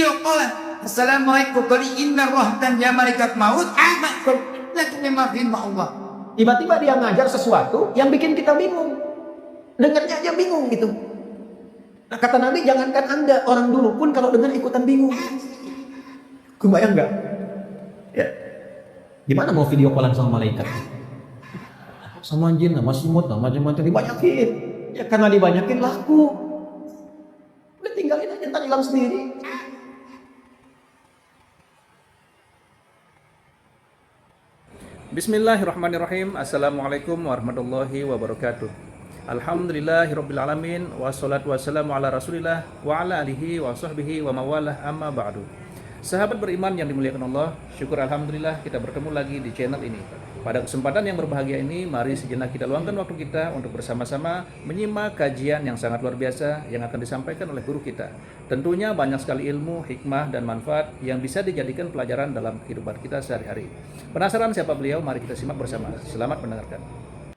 video call. Assalamualaikum kali inna rohtan ya malaikat maut amakum. Lagi memang firman Allah. Tiba-tiba dia ngajar sesuatu yang bikin kita bingung. Dengarnya aja bingung gitu. Nah, kata Nabi, jangankan Anda, orang dulu pun kalau dengar ikutan bingung. Kebayang nggak? Ya. Gimana mau video callan sama malaikat? Sama jin, sama simut, sama macam-macam dibanyakin. Ya karena dibanyakin laku. Udah tinggalin aja, ntar hilang sendiri. Bismillahirrahmanirrahim. Assalamualaikum warahmatullahi wabarakatuh. Alhamdulillahirrabbilalamin. Wassalatu wassalamu ala rasulillah wa ala alihi wa sahbihi wa mawalah amma ba'du. Sahabat beriman yang dimuliakan Allah, syukur alhamdulillah kita bertemu lagi di channel ini. Pada kesempatan yang berbahagia ini, mari sejenak kita luangkan waktu kita untuk bersama-sama menyimak kajian yang sangat luar biasa yang akan disampaikan oleh guru kita. Tentunya banyak sekali ilmu, hikmah, dan manfaat yang bisa dijadikan pelajaran dalam kehidupan kita sehari-hari. Penasaran siapa beliau? Mari kita simak bersama. Selamat mendengarkan.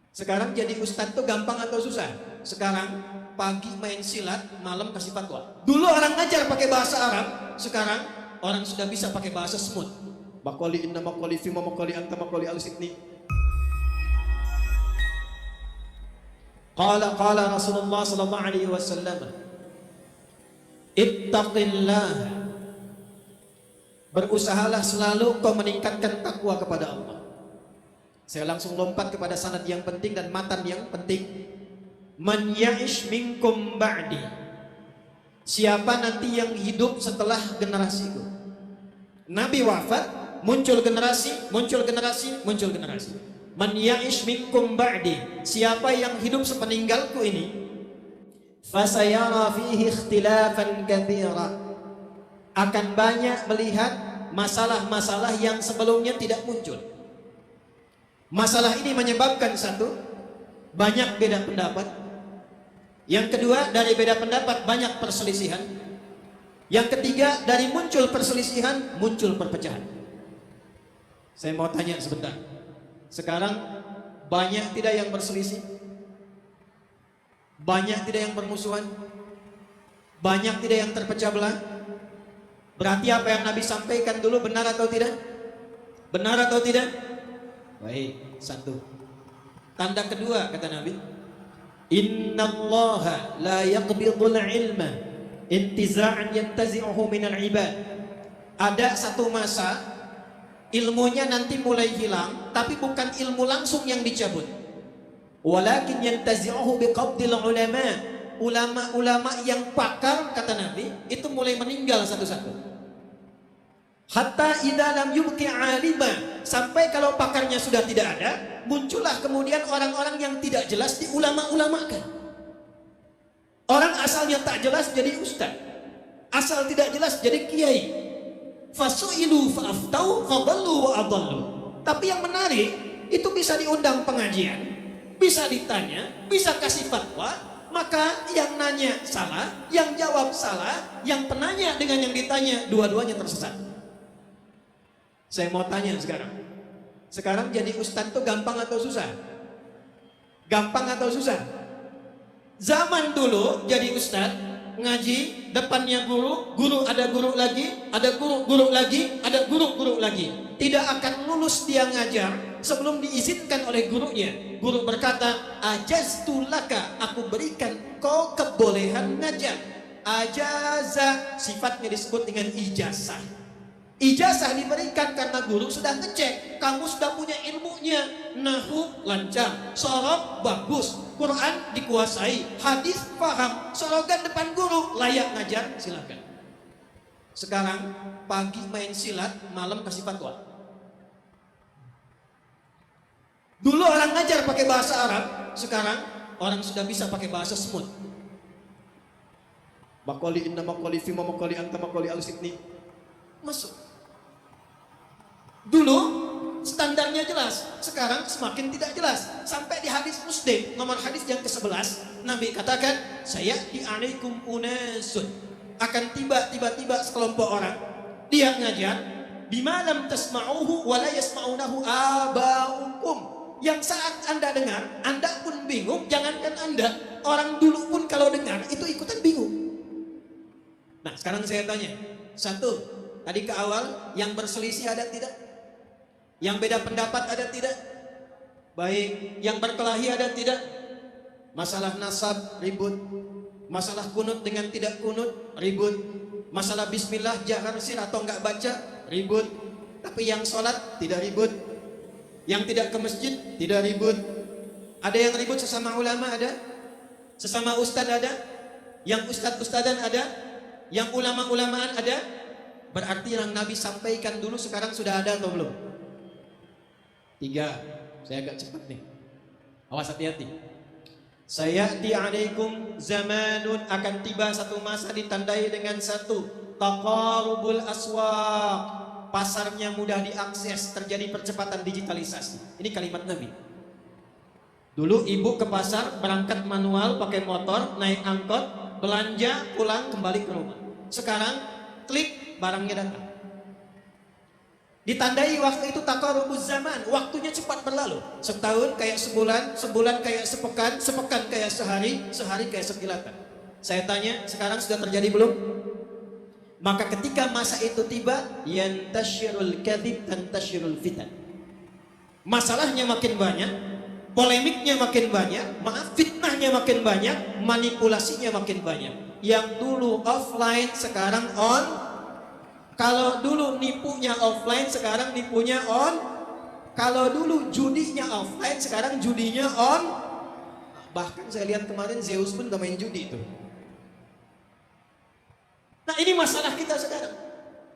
Sekarang jadi ustadz tuh gampang atau susah? Sekarang pagi main silat, malam kasih fatwa. Dulu orang ngajar pakai bahasa Arab, sekarang orang sudah bisa pakai bahasa semut. Makoli inna makoli fima makoli anta makoli al-sikni. Qala Rasulullah sallallahu alaihi wasallam, ittaqillah. Berusahalah selalu kau meningkatkan takwa kepada Allah. Saya langsung lompat kepada sanad yang penting dan matan yang penting. Man ya'ish minkum ba'di. Siapa nanti yang hidup setelah generasiku? Nabi wafat, muncul generasi, muncul generasi, muncul generasi. Man ya'ish minkum ba'di. Siapa yang hidup sepeninggalku ini? Fasayara fihi ikhtilafan katsira. Akan banyak melihat masalah-masalah yang sebelumnya tidak muncul. Masalah ini menyebabkan satu, banyak beda pendapat. Yang kedua, dari beda pendapat banyak perselisihan. Yang ketiga, dari muncul perselisihan muncul perpecahan. Saya mau tanya sebentar. Sekarang banyak tidak yang berselisih? Banyak tidak yang bermusuhan? Banyak tidak yang terpecah belah? Berarti apa yang Nabi sampaikan dulu benar atau tidak? Benar atau tidak? Baik, satu. Tanda kedua kata Nabi, innallaha la yaqbidul ilma intiza'an yantazi'uhu minal ibad. Ada satu masa ilmunya nanti mulai hilang, tapi bukan ilmu langsung yang dicabut. Walakin yantazi'uhu biqabdil ulama. Ulama-ulama yang pakar kata Nabi itu mulai meninggal satu-satu. Hatta idza lam yubqi 'alima, sampai kalau pakarnya sudah tidak ada, muncullah kemudian orang-orang yang tidak jelas diulama-ulamakan. Orang asalnya tak jelas jadi ustaz, asal tidak jelas jadi kiai. Fasu'ilu fa'aftau fadallu wa adallu. Tapi yang menarik, itu bisa diundang pengajian, bisa ditanya, bisa kasih fatwa, maka yang nanya salah, yang jawab salah, yang penanya dengan yang ditanya dua-duanya tersesat. Saya mau tanya sekarang. Sekarang jadi ustadz tuh gampang atau susah? Gampang atau susah? Zaman dulu jadi ustadz, ngaji, depannya guru, guru ada guru lagi, ada guru lagi, ada guru lagi. Tidak akan lulus dia ngajar sebelum diizinkan oleh gurunya. Guru berkata, ajaztu laka, aku berikan kau kebolehan ngajar. Ajaza, sifatnya disebut dengan ijazah. Ijazah diberikan karena guru sudah ngecek kamu sudah punya ilmunya. Nahwu lancar, shorof bagus, Quran dikuasai, hadis paham, slogan depan guru, layak ngajar, silakan. Sekarang pagi main silat, malam kasih fatwa. Dulu orang ngajar pakai bahasa Arab, sekarang orang sudah bisa pakai bahasa semut. Makoli inna makoli fima makoli anta makoli al-sikni. Masuk. Dulu standarnya jelas, sekarang semakin tidak jelas. Sampai di hadis Muslim nomor hadis yang ke-11, Nabi katakan, saya di'alaikum unasun, akan tiba-tiba sekelompok orang, dia ngajar bima lam tasma'uhu wa la yasma'unahu aba'ukum. Yang saat Anda dengar, Anda pun bingung, jangankan Anda, orang dulu pun kalau dengar itu ikutan bingung. Nah, sekarang saya tanya, Satu, tadi ke awal, yang berselisih ada tidak? Yang beda pendapat ada tidak? Baik, yang berkelahi ada tidak? Masalah nasab ribut, masalah kunut dengan tidak kunut ribut, masalah bismillah jahar sir atau enggak baca ribut. Tapi yang sholat tidak ribut, yang tidak ke masjid tidak ribut. Ada yang ribut sesama ulama ada, sesama ustad ada, yang ustad-ustadan ada, yang ulama-ulamaan ada. Berarti yang Nabi sampaikan dulu sekarang sudah ada atau belum? 3, saya agak cepat nih, awas hati-hati. Sayati alaikum zamanun, akan tiba satu masa ditandai dengan satu, taqarubul aswaq, pasarnya mudah diakses, terjadi percepatan digitalisasi. Ini kalimat Nabi. Dulu ibu ke pasar berangkat manual pakai motor, naik angkot, belanja, pulang kembali ke rumah. Sekarang klik barangnya datang. Ditandai waktu itu taqarubuz zaman, waktunya cepat berlalu. Setahun kayak sebulan, sebulan kayak sepekan, sepekan kayak sehari, sehari kayak sekilatan. Saya tanya, sekarang sudah terjadi belum? Maka ketika masa itu tiba, yantashirul kadhib tantashirul fitan. Masalahnya makin banyak, polemiknya makin banyak, fitnahnya makin banyak, manipulasinya makin banyak. Yang dulu offline sekarang on. Kalau dulu nipunya offline, sekarang nipunya on. Kalau dulu judinya offline, sekarang judinya on. Bahkan saya lihat kemarin Zeus pun udah main judi itu. Nah, ini masalah kita sekarang.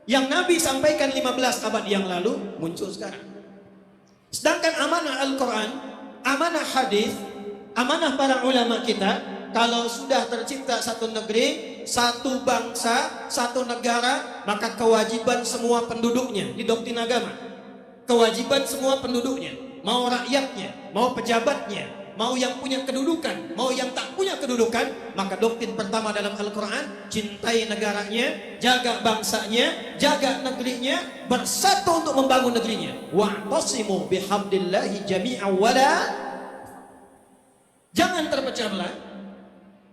Yang Nabi sampaikan 15 abad yang lalu muncul sekarang. Sedangkan amanah Al-Quran, amanah hadis, amanah para ulama kita, kalau sudah tercipta satu negeri, satu bangsa, satu negara, maka kewajiban semua penduduknya di doktrin agama. Kewajiban semua penduduknya, mau rakyatnya, mau pejabatnya, mau yang punya kedudukan, mau yang tak punya kedudukan, maka doktrin pertama dalam Al-Quran, cintai negaranya, jaga bangsanya, jaga negerinya, bersatu untuk membangun negerinya. Wa'tasimu bihablillahi jami'an wala, jangan terpecah belah.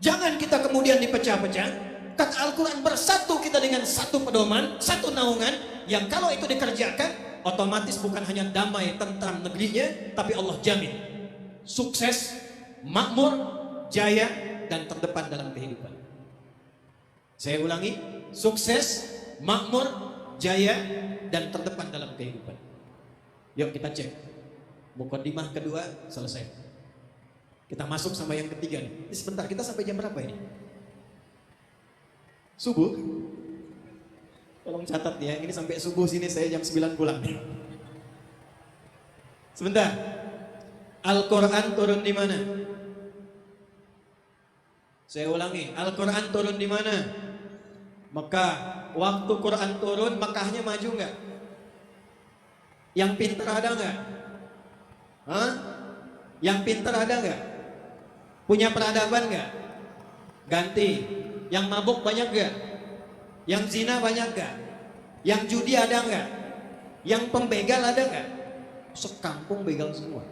Jangan kita kemudian dipecah-pecah. Kata Al-Quran, bersatu kita dengan satu pedoman, satu naungan, yang kalau itu dikerjakan, otomatis bukan hanya damai tentram negerinya, tapi Allah jamin sukses, makmur, jaya, dan terdepan dalam kehidupan. Saya ulangi, sukses, makmur, jaya, dan terdepan dalam kehidupan. Yuk kita cek. Mukadimah kedua selesai. Kita masuk sama yang ketiga nih. Sebentar, kita sampai jam berapa ini? Subuh? Tolong catat ya, ini sampai subuh sini saya jam 9 pulang. Sebentar. Al-Quran turun di mana? Saya ulangi, Al-Quran turun di mana? Mekah. Waktu Quran turun, Mekahnya maju nggak? Yang pintar ada nggak? Hah? Yang pintar ada nggak? Punya peradaban nggak? Ganti. Yang mabuk banyak nggak? Yang zina banyak nggak? Yang judi ada nggak? Yang pembegal ada nggak? Sekampung begal semua.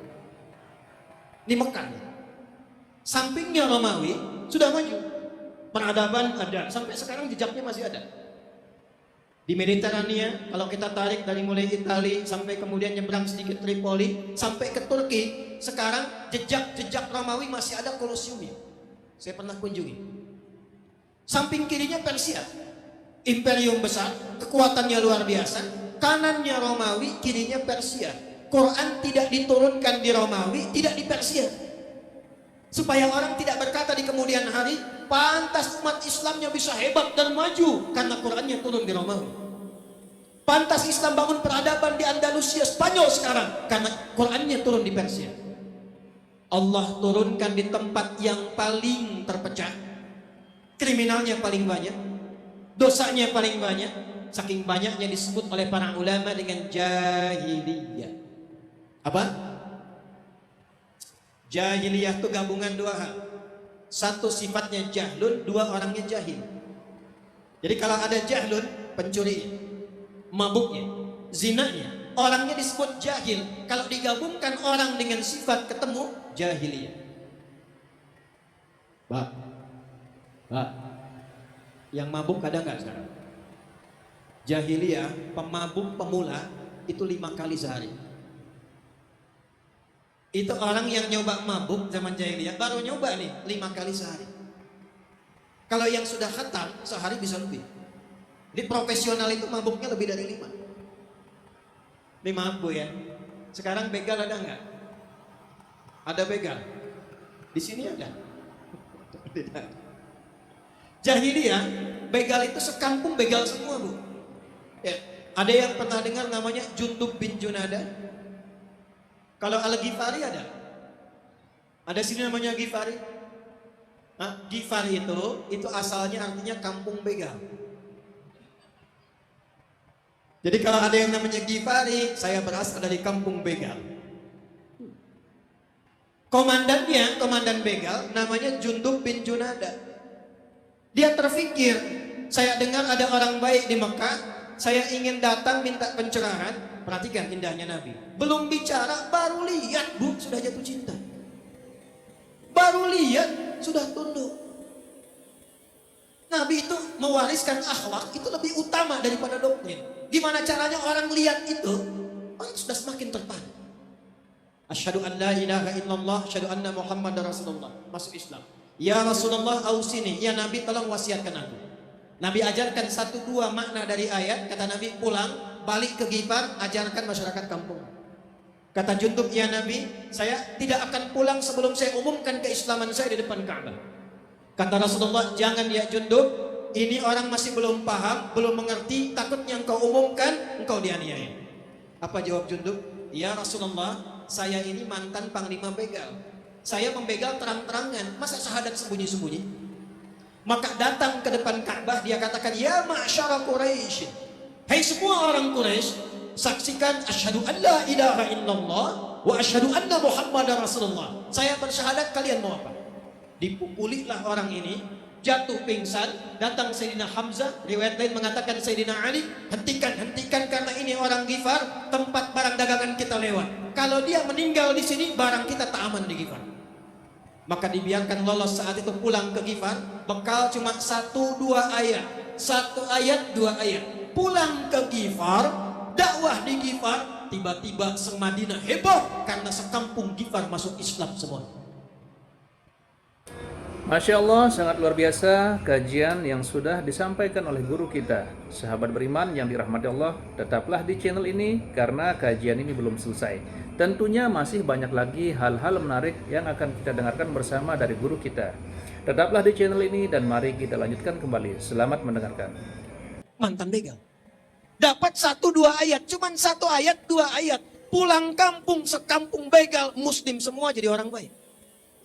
Ini Mekah. Sampingnya Romawi sudah maju. Peradaban ada. Sampai sekarang jejaknya masih ada. Di Mediterania, kalau kita tarik dari mulai Italia sampai kemudian nyebrang sedikit Tripoli sampai ke Turki, sekarang jejak-jejak Romawi masih ada Kolosiumnya. Saya pernah kunjungi. Samping kirinya Persia, imperium besar, kekuatannya luar biasa. Kanannya Romawi, kirinya Persia. Quran tidak diturunkan di Romawi, tidak di Persia. Supaya orang tidak berkata di kemudian hari, pantas umat Islamnya bisa hebat dan maju karena Qurannya turun di Romawi. Pantas Islam bangun peradaban di Andalusia, Spanyol sekarang karena Qurannya turun di Persia. Allah turunkan di tempat yang paling terpecah, kriminalnya paling banyak, dosanya paling banyak, saking banyaknya disebut oleh para ulama dengan jahiliyah. Apa? Jahiliyah itu gabungan dua hal. Satu sifatnya jahlun, dua orangnya jahil. Jadi kalau ada jahlun, pencurinya, mabuknya, zinanya, orangnya disebut jahil. Kalau digabungkan orang dengan sifat ketemu, jahiliyah. Pak, yang mabuk ada nggak sekarang? Jahiliyah, pemabuk pemula itu 5 kali sehari. Itu orang yang nyoba mabuk zaman jahiliyah baru nyoba nih 5 kali sehari. Kalau yang sudah khatam sehari bisa lebih. Di profesional itu mabuknya lebih dari 5. Ini maaf Bu ya. Sekarang begal ada nggak? Ada begal? Di sini ada. Tidak. Jahiliyah, begal itu sekampung begal semua Bu. Ya, ada yang pernah dengar namanya Jundub bin Junada? Kalau Al-Ghifari ada? Ada sini namanya Ghifari? Nah, Ghifari itu asalnya artinya kampung begal. Jadi kalau ada yang namanya Ghifari, saya berasal dari kampung begal. Komandannya, komandan begal namanya Jundub bin Junada. Dia terfikir, saya dengar ada orang baik di Mekah, saya ingin datang minta pencerahan. Perhatikan indahnya Nabi. Belum bicara, baru lihat Bu, sudah jatuh cinta. Baru lihat, sudah tunduk. Nabi itu mewariskan akhlak, itu lebih utama daripada doktrin. Gimana caranya orang lihat itu, orang sudah semakin tertarik. Asyhadu an la ilaha illallah, asyhadu anna Muhammadar Rasulullah. Masuk Islam. Ya Rasulullah ausini, ya Nabi tolong wasiatkan aku. Nabi ajarkan 1-2 makna dari ayat. Kata Nabi, pulang, balik ke Ghifar, ajarkan masyarakat kampung. Kata Jundub, ya Nabi, saya tidak akan pulang sebelum saya umumkan keislaman saya di depan Ka'bah. Kata Rasulullah, jangan ya Jundub, ini orang masih belum paham, belum mengerti, takutnya engkau umumkan, engkau dianiaya. Apa jawab Jundub? Ya Rasulullah, saya ini mantan panglima begal. Saya membegal terang-terangan, masa syahadat sembunyi-sembunyi? Maka datang ke depan Ka'bah, dia katakan, ya ma'syara Quraisy, hai semua orang Quraisy, saksikan asyhadu an la ilaha illallah wa asyhadu anna Muhammadar Rasulullah. Saya bersyahadat, kalian mau apa? Dipukulilah orang ini, jatuh pingsan. Datang Sayyidina Hamzah, riwayat lain mengatakan Sayyidina Ali, hentikan karena ini orang Ghifar, tempat barang dagangan kita lewat. Kalau dia meninggal di sini, barang kita tak aman di Ghifar. Maka dibiarkan lolos saat itu pulang ke Ghifar, bekal cuma 1-2 ayat. 1 ayat, 2 ayat. Pulang ke Ghifar, dakwah di Ghifar, tiba-tiba Madinah heboh karena sekampung Ghifar masuk Islam semua. Masya Allah, sangat luar biasa kajian yang sudah disampaikan oleh guru kita. Sahabat beriman yang dirahmati Allah, tetaplah di channel ini karena kajian ini belum selesai. Tentunya masih banyak lagi hal-hal menarik yang akan kita dengarkan bersama dari guru kita. Tetaplah di channel ini dan mari kita lanjutkan kembali. Selamat mendengarkan. Mantan begal. Dapat 1-2 ayat, cuman 1 ayat, 2 ayat. Pulang kampung, sekampung begal, muslim semua jadi orang baik.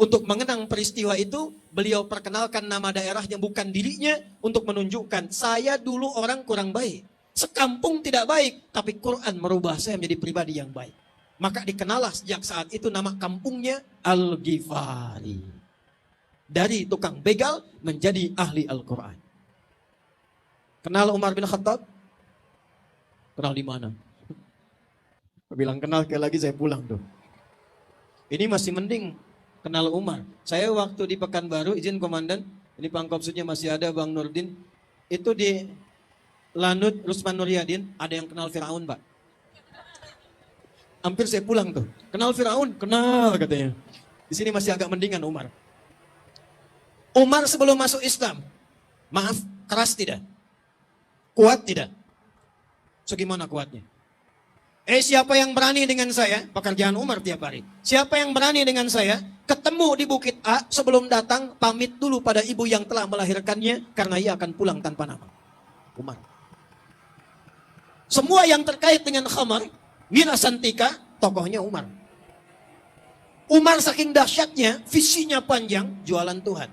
Untuk mengenang peristiwa itu, beliau perkenalkan nama daerah yang bukan dirinya untuk menunjukkan saya dulu orang kurang baik. Sekampung tidak baik, tapi Quran merubah saya menjadi pribadi yang baik. Maka dikenallah sejak saat itu nama kampungnya Al-Ghifari. Dari tukang begal menjadi ahli Al-Quran. Kenal Umar bin Khattab? Kenal di mana? Bilang kenal, sekali lagi saya pulang tuh. Ini masih mending kenal Umar. Saya waktu di Pekanbaru, izin komandan, ini Pangkopsudnya masih ada Bang Nurdin. Itu di Lanut Rusman Nuryadin, ada yang kenal Firaun, Pak. Hampir saya pulang tuh. Kenal Firaun? Kenal katanya. Di sini masih agak mendingan Umar. Umar sebelum masuk Islam, maaf, keras tidak? Kuat tidak? So gimana kuatnya? Siapa yang berani dengan saya? Pekerjaan Umar tiap hari. Siapa yang berani dengan saya? Ketemu di Bukit A, sebelum datang pamit dulu pada ibu yang telah melahirkannya, karena ia akan pulang tanpa nama. Umar. Semua yang terkait dengan khamar, Mira Santika, tokohnya Umar. Umar saking dahsyatnya, visinya panjang, jualan Tuhan.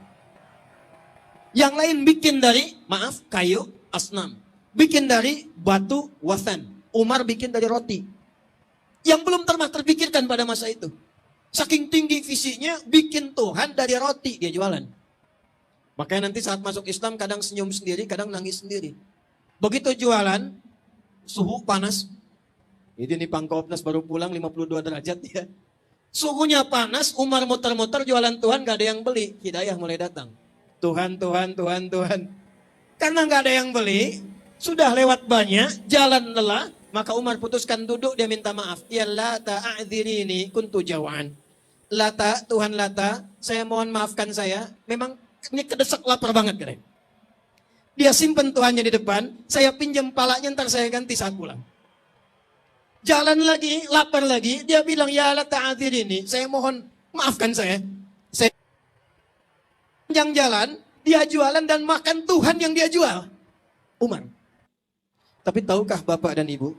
Yang lain bikin dari, maaf, kayu, asnam. Bikin dari batu, wathan. Umar bikin dari roti. Yang belum pernah terpikirkan pada masa itu. Saking tinggi visinya, bikin Tuhan dari roti, dia jualan. Makanya nanti saat masuk Islam, kadang senyum sendiri, kadang nangis sendiri. Begitu jualan, suhu panas. Ini nih Pangkopnas baru pulang 52 derajat ya. Suhunya panas, Umar muter-muter jualan Tuhan, gak ada yang beli. Hidayah mulai datang. Tuhan. Karena gak ada yang beli, Sudah lewat banyak, jalan lelah, maka Umar putuskan duduk, dia minta maaf. Ya Lata a'dzirini kuntu jawaan. Lata, Tuhan Lata, saya mohon maafkan saya. Memang ini kedesak lapar banget keren. Dia simpen Tuhannya di depan, saya pinjam palanya, ntar saya ganti saat pulang. Jalan lagi, lapar lagi, dia bilang, ya Lata a'dzirini, saya mohon maafkan saya. Saya panjang jalan, dia jualan dan makan Tuhan yang dia jual. Umar. Tapi tahukah Bapak dan Ibu,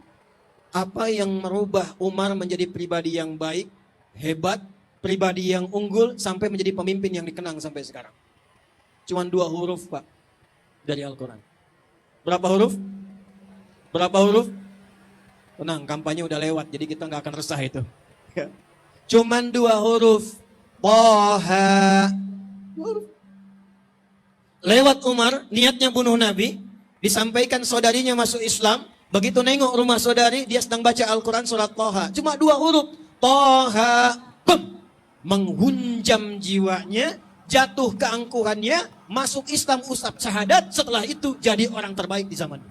apa yang merubah Umar menjadi pribadi yang baik, hebat, pribadi yang unggul, sampai menjadi pemimpin yang dikenang sampai sekarang? Cuman 2 huruf, Pak, dari Al-Quran. Berapa huruf? Berapa huruf? Tenang, kampanye udah lewat, jadi kita nggak akan resah itu. Cuman 2 huruf. Toha. 2 huruf. Lewat Umar, niatnya bunuh Nabi, disampaikan saudarinya masuk Islam, begitu nengok rumah saudari, dia sedang baca Al-Quran surat Toha. Cuma 2 huruf. Toha. Bum. Menghunjam jiwanya, jatuh keangkuhannya, masuk Islam usap syahadat, setelah itu jadi orang terbaik di zamannya.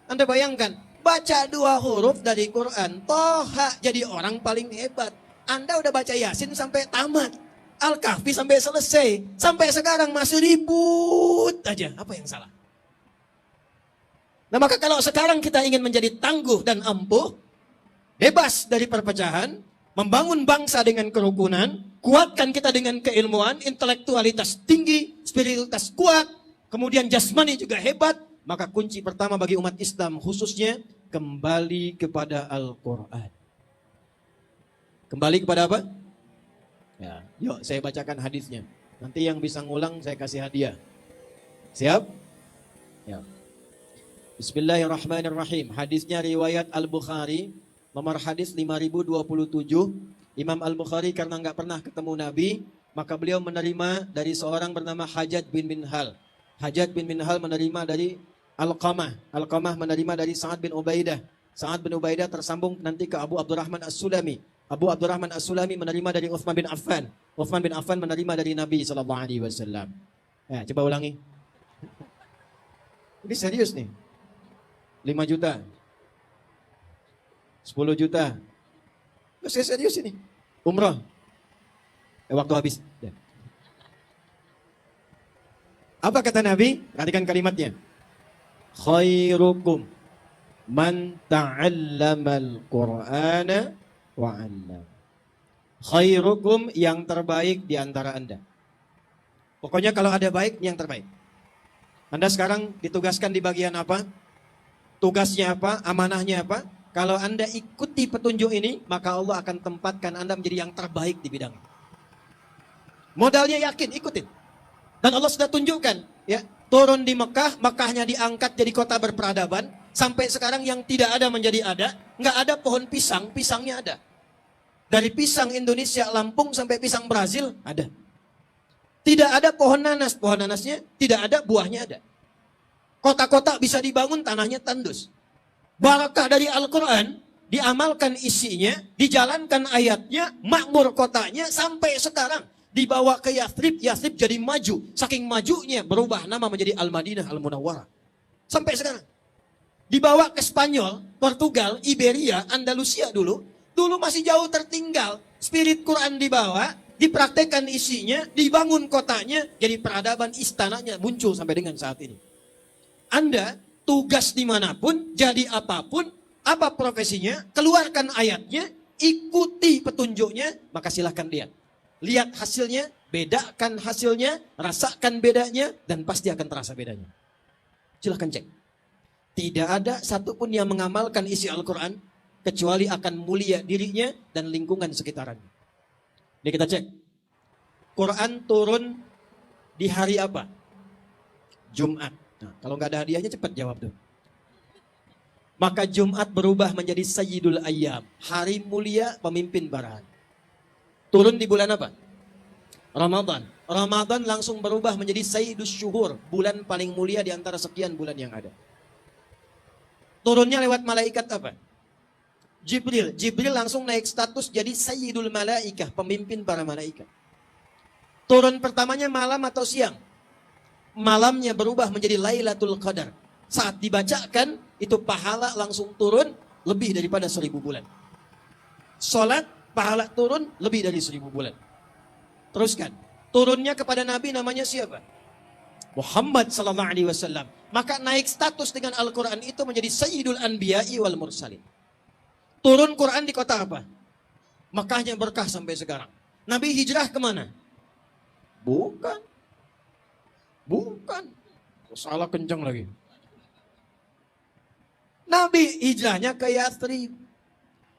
Anda bayangkan, baca 2 huruf dari Quran, Toha, jadi orang paling hebat. Anda udah baca Yasin sampai tamat, Al-Kahfi sampai selesai, sampai sekarang masih ribut aja. Apa yang salah? Nah, maka kalau sekarang kita ingin menjadi tangguh dan ampuh, bebas dari perpecahan, membangun bangsa dengan kerukunan, kuatkan kita dengan keilmuan, intelektualitas tinggi, spiritualitas kuat, kemudian jasmani juga hebat, maka kunci pertama bagi umat Islam khususnya, kembali kepada Al-Quran. Kembali kepada apa? Ya, yuk saya bacakan hadisnya. Nanti yang bisa ngulang saya kasih hadiah. Siap? Ya. Bismillahirrahmanirrahim. Hadisnya riwayat Al-Bukhari, nomor hadis 5027. Imam Al-Bukhari karena nggak pernah ketemu Nabi, maka beliau menerima dari seorang bernama Hajjaj bin Minhal. Hajjaj bin Minhal menerima dari Alqamah. Alqamah menerima dari Sa'ad bin Ubaidah. Sa'ad bin Ubaidah tersambung nanti ke Abu Abdurrahman As-Sulami. Abu Abdurrahman As-Sulami menerima dari Uthman bin Affan. Uthman bin Affan menerima dari Nabi SAW. Ya, coba ulangi. Ini serius nih. 5 juta. 10 juta. Saya serius ini. Umrah. Waktu habis. Ya. Apa kata Nabi? Perhatikan kalimatnya. Khairukum man ta'allamal Qur'ana wa'allam. Khairukum, yang terbaik di antara Anda. Pokoknya kalau ada baik, yang terbaik. Anda sekarang ditugaskan di bagian apa? Tugasnya apa? Amanahnya apa? Kalau Anda ikuti petunjuk ini, maka Allah akan tempatkan Anda menjadi yang terbaik di bidang. Modalnya yakin, ikutin. Dan Allah sudah tunjukkan, ya, turun di Mekah, Mekahnya diangkat jadi kota berperadaban. Sampai sekarang yang tidak ada menjadi ada. Nggak ada pohon pisang, pisangnya ada. Dari pisang Indonesia, Lampung sampai pisang Brazil, ada. Tidak ada pohon nanas, pohon nanasnya tidak ada, buahnya ada. Kota-kota bisa dibangun, tanahnya tandus. Barakah dari Al-Quran, diamalkan isinya, dijalankan ayatnya, makmur kotanya, sampai sekarang. Dibawa ke Yathrib, Yathrib jadi maju. Saking majunya berubah nama menjadi Al-Madinah Al-Munawwarah. Sampai sekarang. Dibawa ke Spanyol, Portugal, Iberia, Andalusia dulu. Dulu masih jauh tertinggal. Spirit Quran dibawa, dipraktekkan isinya, dibangun kotanya, jadi peradaban istananya muncul sampai dengan saat ini. Anda tugas dimanapun, jadi apapun, apa profesinya, keluarkan ayatnya, ikuti petunjuknya, maka silahkan lihat. Lihat hasilnya, bedakan hasilnya, rasakan bedanya, dan pasti akan terasa bedanya. Silahkan cek. Tidak ada satupun yang mengamalkan isi Al-Quran, kecuali akan mulia dirinya dan lingkungan sekitarannya. Ini kita cek. Quran turun di hari apa? Jumat. Nah, kalau nggak ada hadiahnya cepat jawab tuh. Maka Jumat berubah menjadi Sayyidul Ayyam. Hari mulia pemimpin barahan. Turun di bulan apa? Ramadan. Ramadan langsung berubah menjadi Sayyidus Syuhur. Bulan paling mulia di antara sekian bulan yang ada. Turunnya lewat malaikat apa? Jibril. Jibril langsung naik status jadi Sayyidul Malaikah. Pemimpin para malaikat. Turun pertamanya malam atau siang? Malamnya berubah menjadi Lailatul Qadar. Saat dibacakan, itu pahala langsung turun lebih daripada 1000 bulan. Sholat, pahala turun lebih dari 1000 bulan. Teruskan. Turunnya kepada Nabi namanya siapa? Muhammad sallallahu alaihi wasallam. Maka naik status dengan Al-Quran itu menjadi Sayyidul Anbiya'i wal Mursalin. Turun Quran di kota apa? Makkahnya berkah sampai sekarang. Nabi hijrah kemana? Bukan. Salah kencang lagi. Nabi hijrahnya ke Yathrib.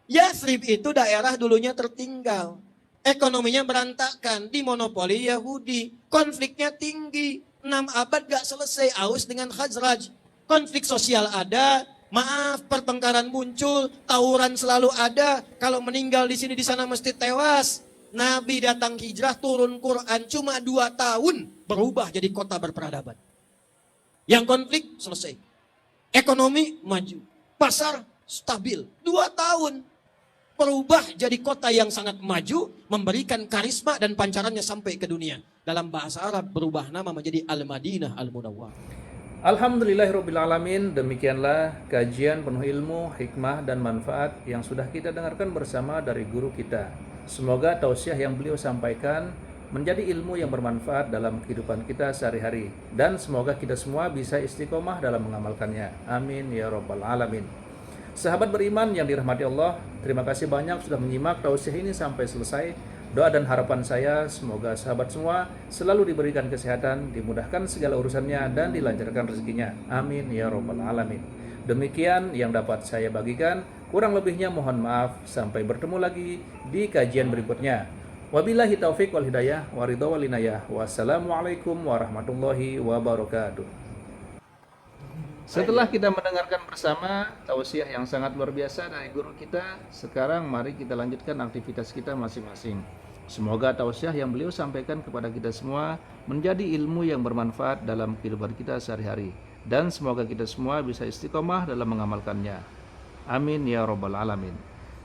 Yathrib itu daerah dulunya tertinggal. Ekonominya berantakan, dimonopoli Yahudi. Konfliknya tinggi. 6 abad gak selesai, Aus dengan Khazraj. Konflik sosial ada, maaf, pertengkaran muncul, tawuran selalu ada. Kalau meninggal di sini di sana mesti tewas. Nabi datang hijrah, turun Quran cuma 2 tahun, berubah jadi kota berperadaban. Yang konflik selesai. Ekonomi maju, pasar stabil. 2 tahun berubah jadi kota yang sangat maju, memberikan karisma dan pancarannya sampai ke dunia. Dalam bahasa Arab berubah nama menjadi Al-Madinah Al-Munawwarah. Alhamdulillahirrabbilalamin. Demikianlah kajian penuh ilmu, hikmah dan manfaat yang sudah kita dengarkan bersama dari guru kita. Semoga tausiah yang beliau sampaikan menjadi ilmu yang bermanfaat dalam kehidupan kita sehari-hari, dan semoga kita semua bisa istiqomah dalam mengamalkannya. Amin ya rabbal alamin. Sahabat beriman yang dirahmati Allah, terima kasih banyak sudah menyimak tausiah ini sampai selesai. Doa dan harapan saya semoga sahabat semua selalu diberikan kesehatan, dimudahkan segala urusannya, dan dilancarkan rezekinya. Amin ya rabbal alamin. Demikian yang dapat saya bagikan. Kurang lebihnya mohon maaf. Sampai bertemu lagi di kajian berikutnya. Wabillahi taufiq wal hidayah wa ridha wal inayah. Wassalamualaikum warahmatullahi wabarakatuh. Setelah kita mendengarkan bersama tausiah yang sangat luar biasa dari guru kita, sekarang mari kita lanjutkan aktivitas kita masing-masing. Semoga tausiah yang beliau sampaikan kepada kita semua menjadi ilmu yang bermanfaat dalam kehidupan kita sehari-hari, dan semoga kita semua bisa istiqomah dalam mengamalkannya. Amin ya rabbal alamin.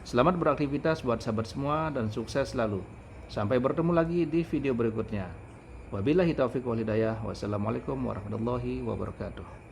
Selamat beraktivitas buat sahabat semua dan sukses selalu. Sampai bertemu lagi di video berikutnya. Wabillahi taufiq wal hidayah. Wassalamualaikum warahmatullahi wabarakatuh.